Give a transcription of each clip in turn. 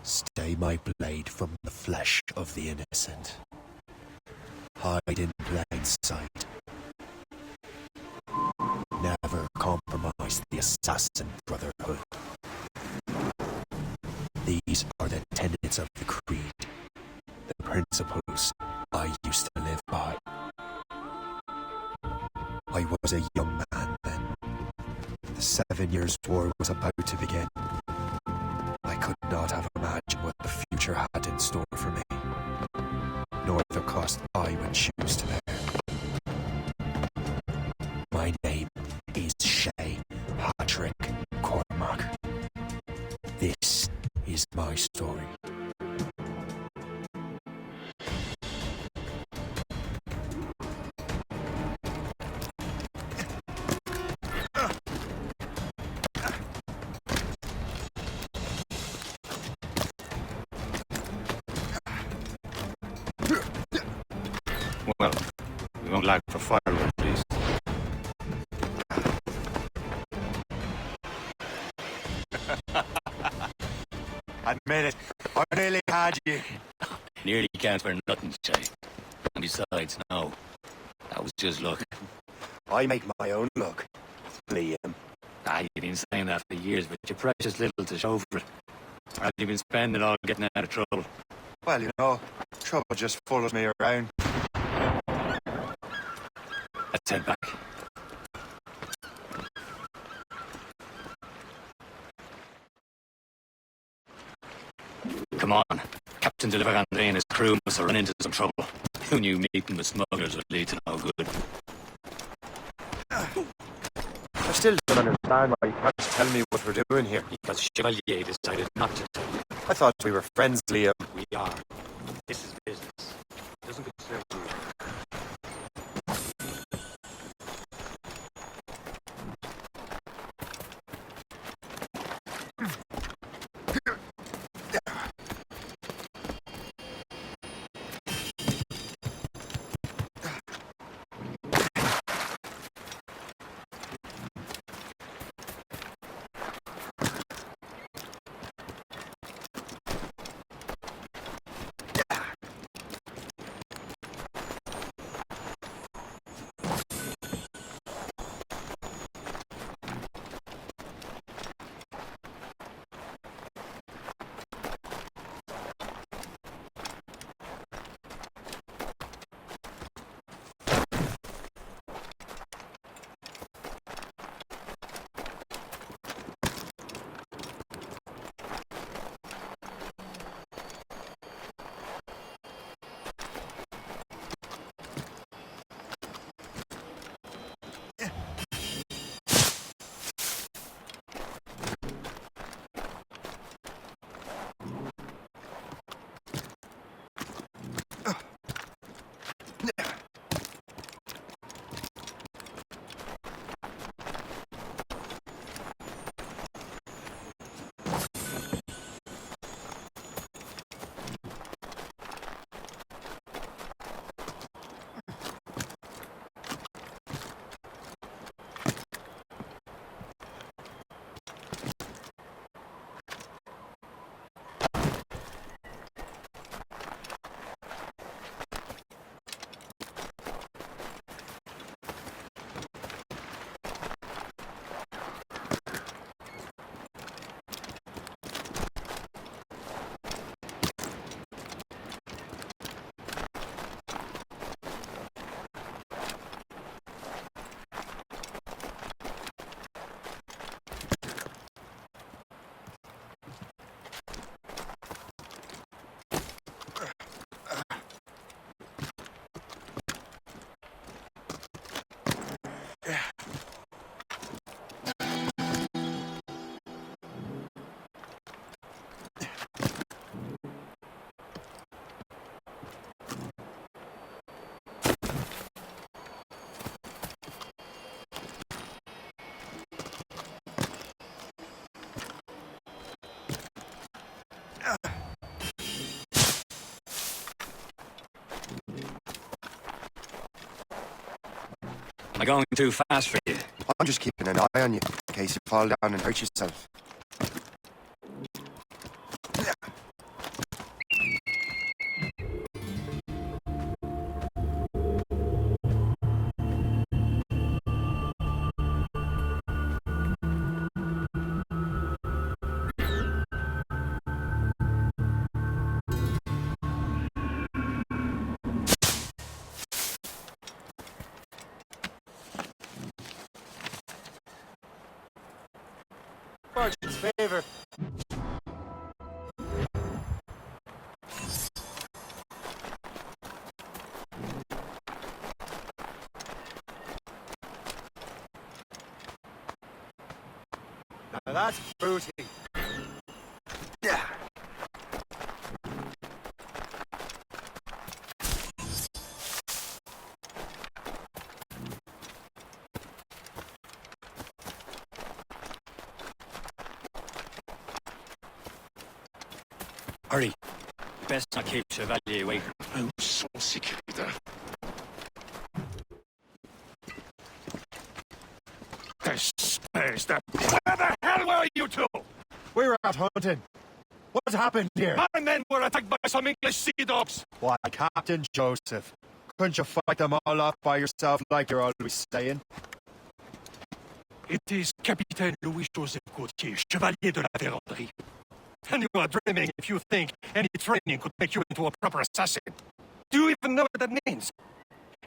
Stay my blade from the flesh of the innocent. Hide in plain sight. Never compromise the assassin brotherhood. These are the tenets of the creed, the principles I used to live by. I was a young man then. The 7 Years' War was about to begin. I could not have imagined what the future had in store for me, nor the cost I would choose to bear. My name is Shay Patrick Cormac. This is my story. Well, we won't lack for firewood, please. Admit it, I nearly had you. Nearly can't for nothing, Shay. And besides, no. That was just luck. I make my own luck, Liam. You've been saying that for years, but you're precious little to show for it. Or have you been spending it all getting out of trouble? Well, you know, trouble just follows me around. Let's head back. Come on. Captain de Andre and his crew must have run into some trouble. Who knew meeting with smugglers would lead to no good? I still don't understand why you can't tell me what we're doing here. Because Chevalier decided not to tell you. I thought we were friends, Liam. We are. This is business. It doesn't concern you. Am I going too fast for you? I'm just keeping an eye on you, in case you fall down and hurt yourself. Sergeant's favor. Now that's booty. Yeah. Hurry. Best not keep Chevalier waiting. Où sont ces cris-là? Where the hell were you two? We were out hunting. What's happened here? My men were attacked by some English sea dogs. Why, Captain Joseph, couldn't you fight them all off by yourself like you're always saying? It is Capitaine Louis-Joseph Gauthier, Chevalier de la Vérendrye. And you are dreaming if you think any training could make you into a proper assassin. Do you even know what that means?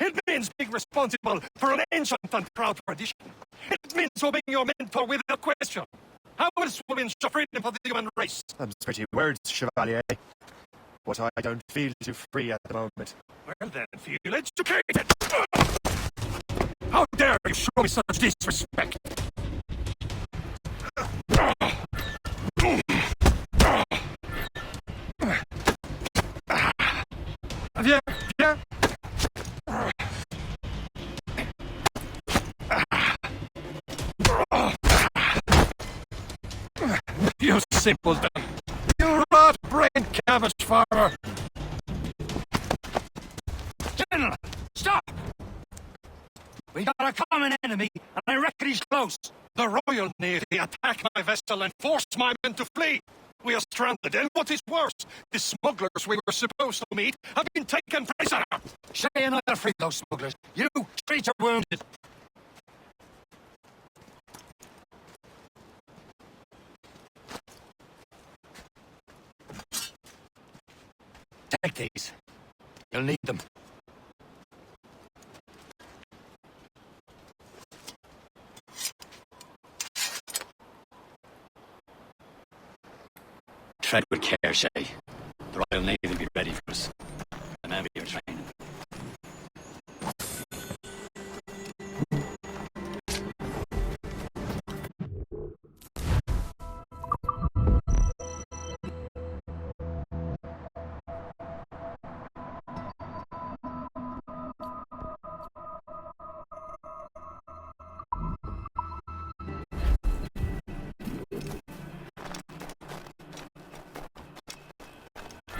It means being responsible for an ancient and proud tradition. It means obeying your mentor without question. How else will we ensure freedom for the human race? Them's pretty words, Chevalier. But I don't feel too free at the moment. Well then, feel educated! How dare you show me such disrespect? Viens, viens! You simpleton! You rat-brained cabbage farmer! General, stop! We got a common enemy, and I reckon he's close. The Royal Navy attacked my vessel and forced my men to flee. We are stranded, and what is worse, the smugglers we were supposed to meet have been taken prisoner. Say another free those smugglers. You, streets are wounded. Take these. You'll need them. Tread with care, Shay. The Royal Navy will be ready for us. Remember your training.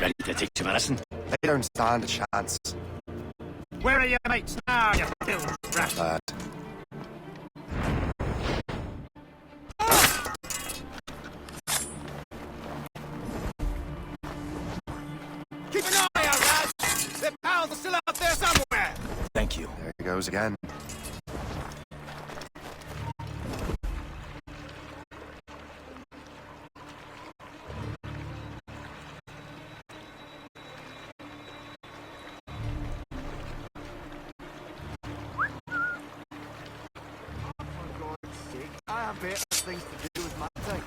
Ready to teach him a lesson? They don't stand a chance. Where are your mates now, you filthy rat? Lad. Keep an eye out, lads! Their pals are still out there somewhere! Thank you. There he goes again. I have better things to do with my time.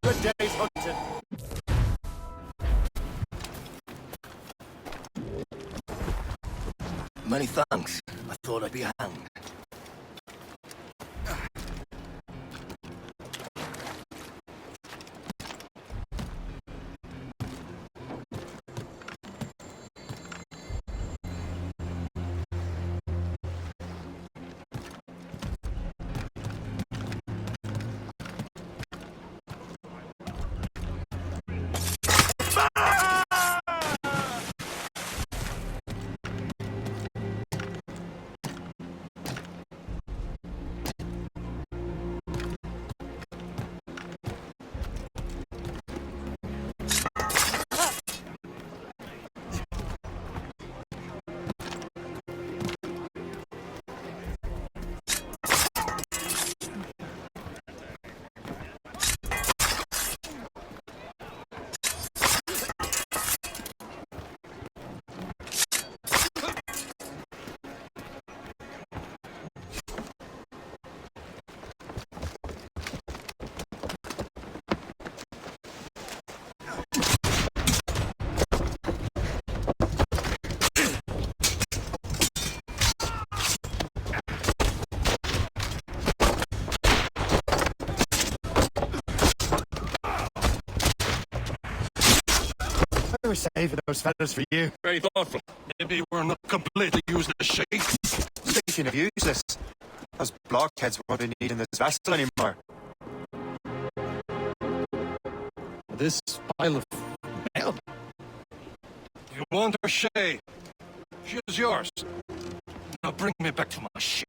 Good day's hunting. Many thanks. I thought I'd be hanged. were saving those fellas for you. Very thoughtful. Maybe we're not completely useless, Shay. Speaking of useless, those blockheads won't be needing this vessel anymore. This pile of mail? You want her, Shay? She's yours. Now bring me back to my ship.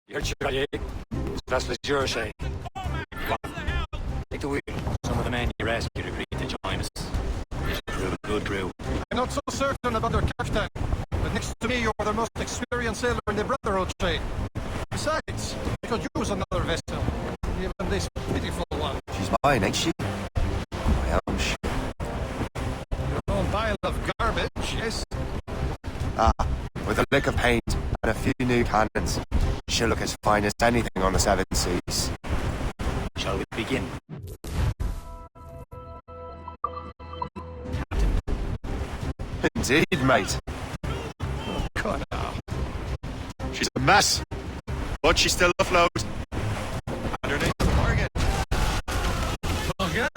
Your Chevalier. This vessel is yours, Shay. Take the wheel. Some of the men you rescued agreed to join us. Good crew. I'm not so certain about their captain, but next to me, you're the most experienced sailor in the Brotherhood, Shay. Besides, we could use another vessel, even this pitiful one. She's mine, ain't she? My own ship. Your own pile of garbage, yes? Ah, with a lick of paint and a few new cannons. She'll look as fine as anything on the seven seas. Shall we begin? Indeed, mate. Come now. She's a mess, but she's still afloat. Underneath the target. Again?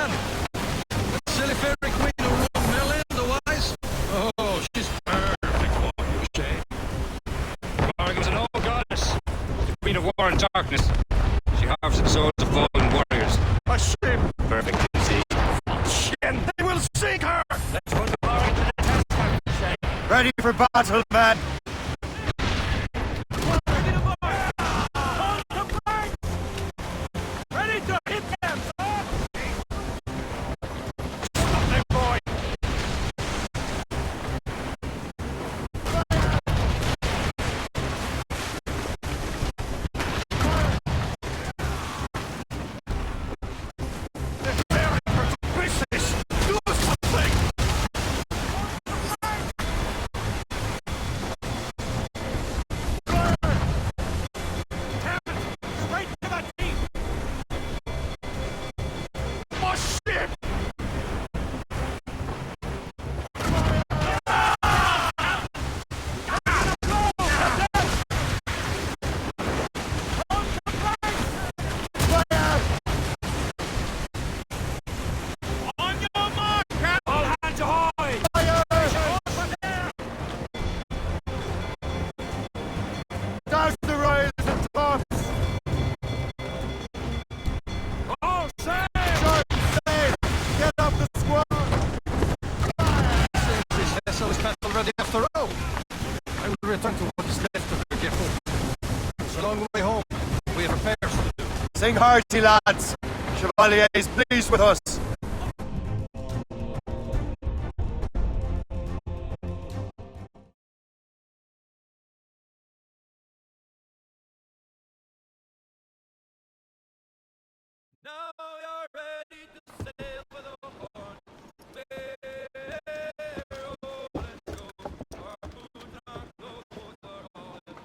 The silly fairy queen who won Merlin, the wise? Oh, she's perfect for you, Shay. Morgan's an old goddess. The queen of war and darkness. She harvests the souls of fallen warriors. A ship! Perfect to see. And they will sink her! Let's put Morgan to the test, Captain Shay. Ready for battle, man! Ready to hit them, sir! Stop them, boy! They're tearing her to pieces! Do something! Straight to the teeth! My ship! On your mark, Captain! All hands ahoy! Douse the royals and tops! All sail! Short sail! Get up the squad! Since this vessel is battle ready after all, I will return to what is left of the depot. It's a long way home. We have repairs to do. Sing hearty, lads! Chevalier is pleased with us! Now you're ready to sail for the horn. Bear, roll and go. Our moons are close, are all in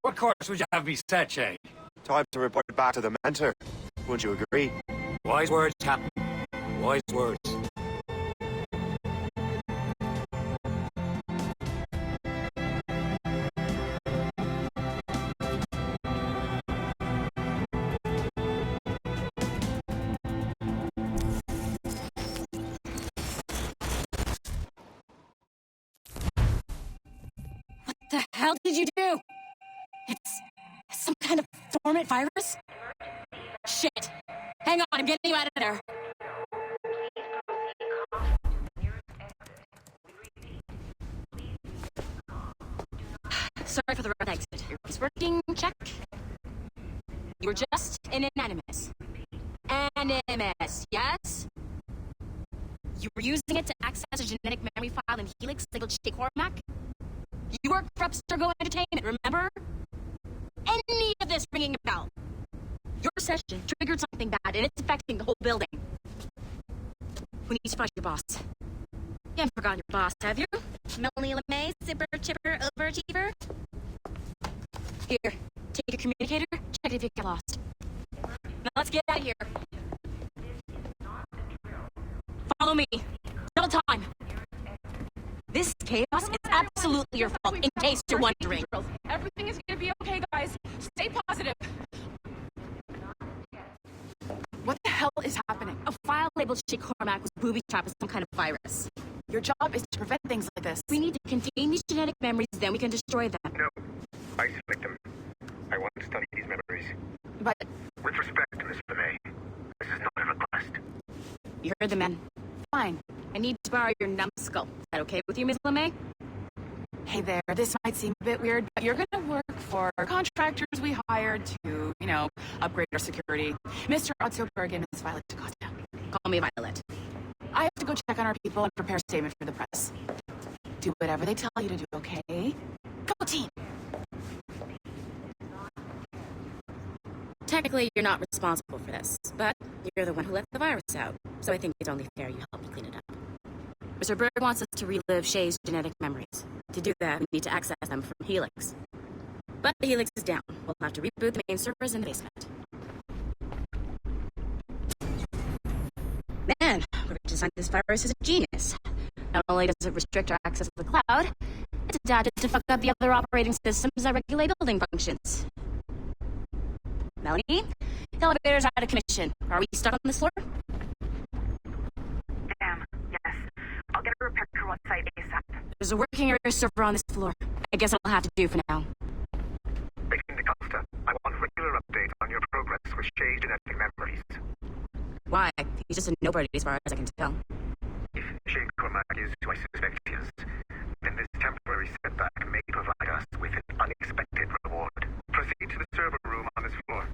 What course would you have me set, Shay? Time to report back to the mentor. Would you agree? Wise words, Captain. Wise words. What the hell did you do? It's some kind of dormant virus? Shit. Hang on, I'm getting you out of there. Sorry for the road exit. It's working, check. You were just an animus. Animus, yes? You were using it to access a genetic memory file in Helix labeled Shay Cormac? You work for Upstargo Entertainment, remember? Any of this ringing a bell? Your session triggered something bad, and it's affecting the whole building. We need to find your boss. You haven't forgotten your boss, have you? Melanie LeMay, super chipper overachiever? Here, take your communicator, check it if you get lost. Now let's get out of here. Follow me. Double time. This chaos is absolutely your fault, in case you're wondering. Everything is gonna be okay, guys. Stay positive. hell is happening? A file labeled Jake Cormac was booby-trapped with some kind of virus. Your job is to prevent things like this. We need to contain these genetic memories, then we can destroy them. No. Isolate them. I want to study these memories. But With respect, Miss LeMay, this is not a request. You heard the man. fine. I need to borrow your numbskull. Is that okay with you, Miss LeMay? Hey there, this might seem a bit weird, but you're gonna work for contractors we hired to, upgrade our security. Mr. Ottoberg and Miss Violet DaCosta. Call me Violet. I have to go check on our people and prepare a statement for the press. Do whatever they tell you to do, okay? Go team! Technically, you're not responsible for this, but you're the one who let the virus out, so I think it's only fair you help me clean it up. Mr. Berg wants us to relive Shay's genetic memories. To do that, we need to access them from Helix. But the Helix is down. We'll have to reboot the main servers in the basement. Man, whoever designed this virus is a genius. Not only does it restrict our access to the cloud, it's adapted to fuck up the other operating systems that regulate building functions. Melanie, the elevator's out of commission. Are we stuck on this floor? Damn, yes. I'll get a repair crew on site ASAP. There's a working area server on this floor. I guess I'll have to do for now. Agent DaCosta, I want regular updates on your progress with Shay's genetic memories. Why? He's just a nobody as far as I can tell. If Shay Cormac is who I suspect he is, then this temporary setback may provide us with an unexpected reward. Proceed to the server room on this floor.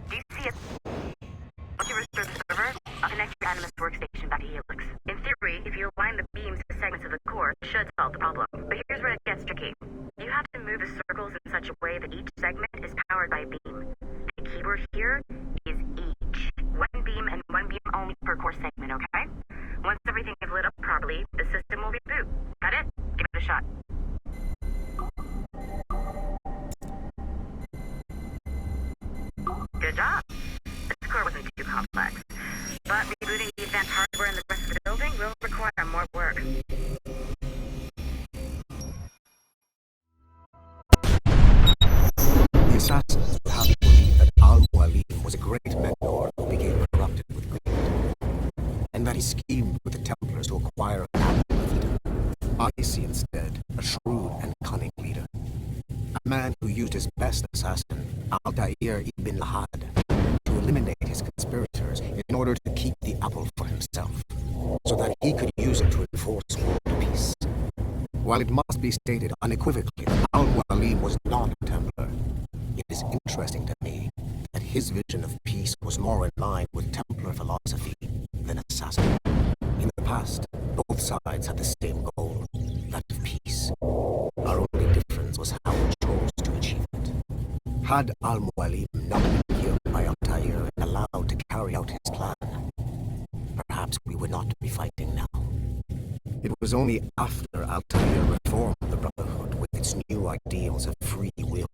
Do you see it? Once you restore the server, I'll connect your Animus workstation back to Helix. In theory, if you align the beams to segments of the core, it should solve the problem. But here's where it gets tricky. You have to move the circles in such a way that each segment is powered by a beam. The keyword here is each. One beam and one beam only per core segment, okay? Once everything is lit up properly, the system will reboot. Got it? Give it a shot. Good job. This core wasn't too complex. But rebooting the advanced hardware and the rest of the building will require more work. The assassins would have to believe that Al-Mualim was a great mentor who became corrupted with greed, and that he schemed with the Templars to acquire an apple of Eden. I see instead a shrewd and cunning leader, a man who used his best assassin, Altair ibn Lahad, to eliminate his conspirators in order to keep the apple for himself, so that he could use it to enforce world peace. While it must be stated unequivocally that Al-Mualim was not a Templar, it is interesting to me that his vision of peace was more in line with Templar philosophy than assassin. In the past, both sides had the same goal, that of peace. Our only difference was how we chose to achieve it. Had Al-Mualim not been killed by Altair and allowed to carry out his plan, perhaps we would not be fighting now. It was only after Altair reformed the Brotherhood with its new ideals of free will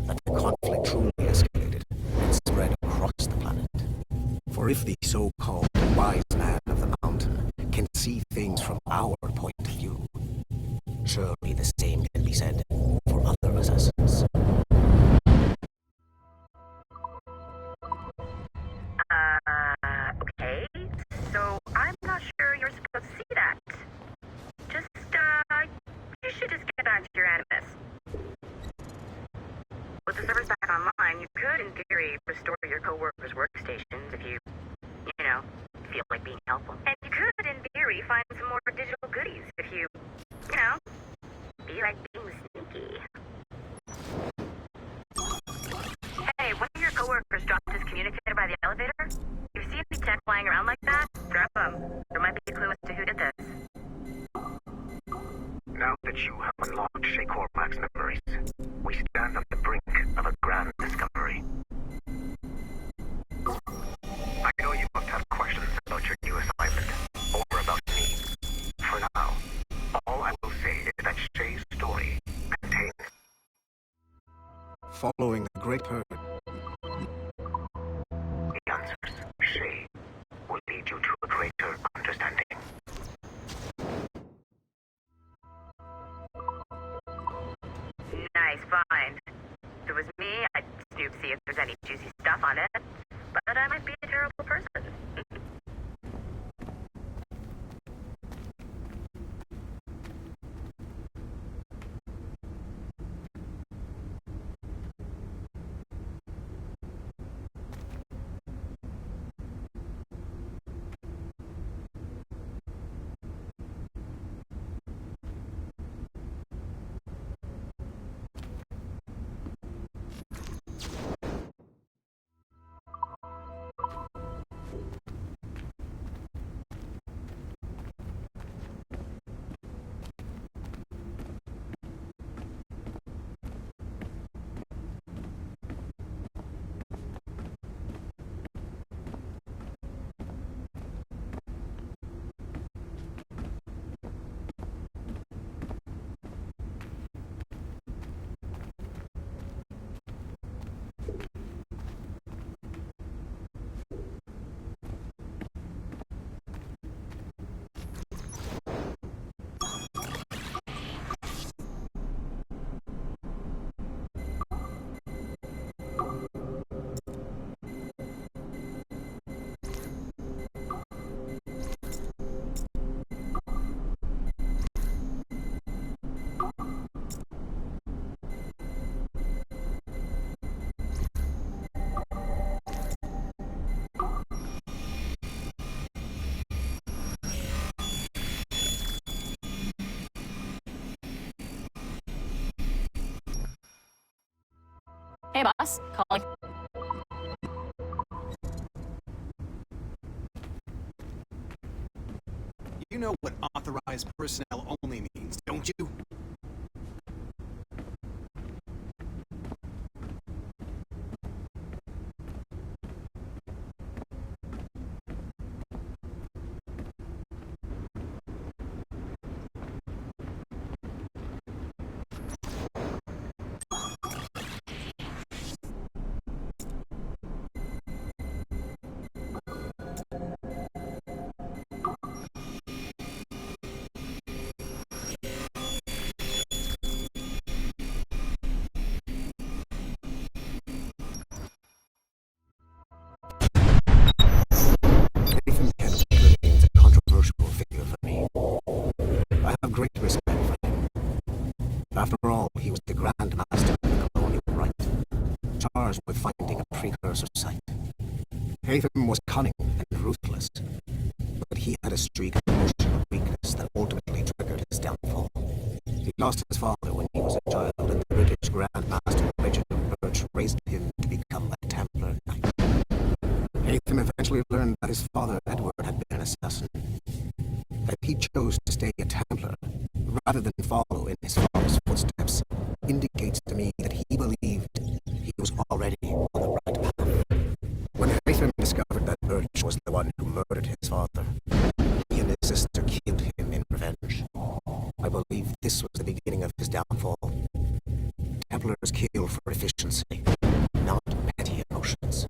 that the conflict truly escalated and spread across the planet. For if the so-called wise man of the mountain can see things from our point of view, surely the same can be said for other assassins. Okay. So I'm not sure you're supposed to see that. Just, you should just get back to your Animus. With the servers back online, you could, in theory, restore your co-workers' workstations if you feel like being helpful. And you could, in theory, find some more digital goodies if you, be like being sneaky. following the Great Herd. The answers, she, will lead you to a greater understanding. Nice find. If it was me, I'd snoop see if there's any juicy stuff on it. But I might be a terrible person. Hey, boss. Calling. You know what authorized personnel only means, don't you? Nathan Kennedy remains a controversial figure for me. I have great respect for him. After all, he was the Grand Master of the colonial rite, charged with finding a precursor site. Haytham was cunning and ruthless, but he had a streak of emotional weakness that ultimately triggered his downfall. He lost his father when he was a child, and the British Grand Master Reginald Birch raised him to become a Templar Knight. Haytham eventually learned that his father, Edward, had been an assassin. That he chose to stay a Templar, rather than follow in his father's footsteps, indicates to me that he believed he was already on the right path. When Haytham discovered that Birch was the one who murdered his father, he and his sister killed him in revenge. I believe this was the beginning of his downfall. Templars kill for efficiency, not petty emotions.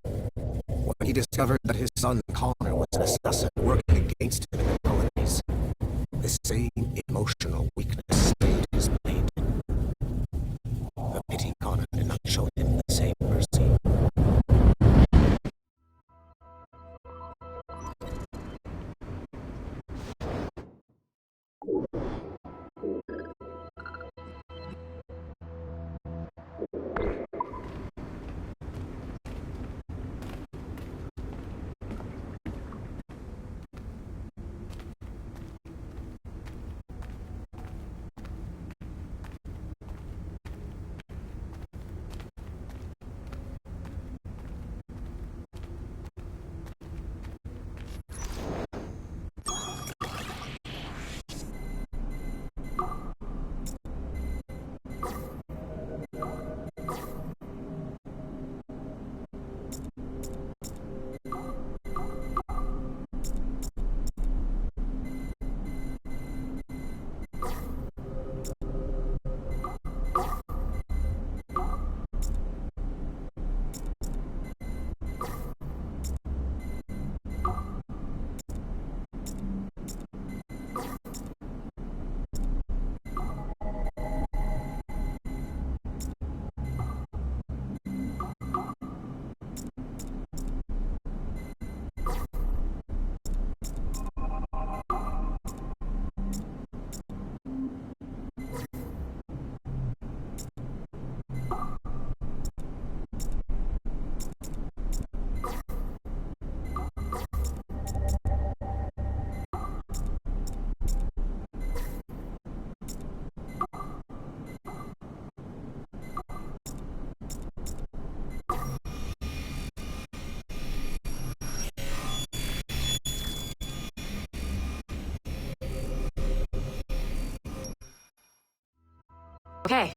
When he discovered that his son Connor was an assassin working against him in the colonies, the same emotional weakness stayed his blade. A pity Connor did not show him the same mercy. Okay.